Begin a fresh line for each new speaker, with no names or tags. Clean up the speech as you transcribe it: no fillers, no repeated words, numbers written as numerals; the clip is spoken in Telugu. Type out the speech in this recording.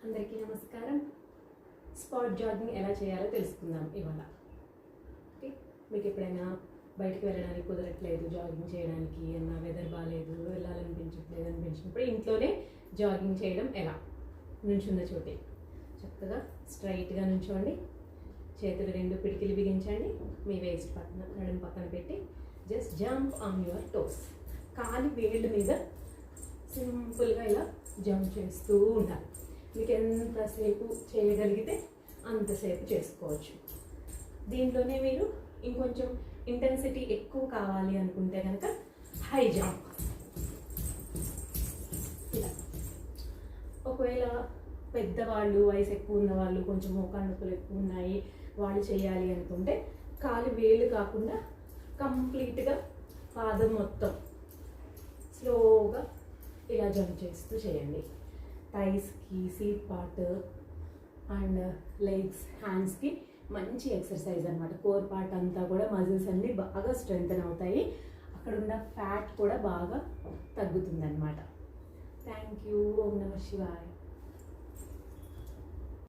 అందరికీ నమస్కారం. స్పాట్ జాగింగ్ ఎలా చేయాలో తెలుసుకుందాం ఇవాళ. ఓకే, మీకు ఎప్పుడైనా బయటికి వెళ్ళడానికి కుదరట్లేదు, జాగింగ్ చేయడానికి అన్న, వెదర్ బాగాలేదు, వెళ్ళాలనిపించట్లేదు అనిపించినప్పుడు ఇంట్లోనే జాగింగ్ చేయడం ఎలా? నుంచున్న చోటే చక్కగా స్ట్రైట్గా నుంచోండి. చేతులు రెండు పిడికిలు బిగించండి. మీ వేస్ట్ పక్కన నడుము పక్కన పెట్టి just jump on your toes. కాలి వేళ్ళ మీద సింపుల్గా ఇలా జంప్ చేస్తూ ఉండాలి. మీకు ఎంతసేపు చేయగలిగితే అంతసేపు చేసుకోవచ్చు. దీంట్లోనే మీరు ఇంకొంచెం ఇంటెన్సిటీ ఎక్కువ కావాలి అనుకుంటే కనుక హై జంప్ ఇలా. ఒకవేళ పెద్దవాళ్ళు, వయసు ఎక్కువ ఉన్న వాళ్ళు, కొంచెం మోకాళ్ళ నొప్పులు ఎక్కువ ఉన్నాయి, వాళ్ళు చేయాలి అనుకుంటే కాలి వేలు కాకుండా కంప్లీట్గా పాదం మొత్తం స్లోగా ఇలా జంప్ చేస్తూ చేయండి. థైస్కి, సీట్ పార్ట్ అండ్ లెగ్స్, హ్యాండ్స్కి మంచి ఎక్సర్సైజ్ అనమాట. కోర్ పార్ట్ అంతా కూడా మజిల్స్ అన్నీ బాగా స్ట్రెంగ్తన్ అవుతాయి. అక్కడ ఉన్న ఫ్యాట్ కూడా బాగా తగ్గుతుంది అనమాట. Thank you. ఓం నమః శివాయ.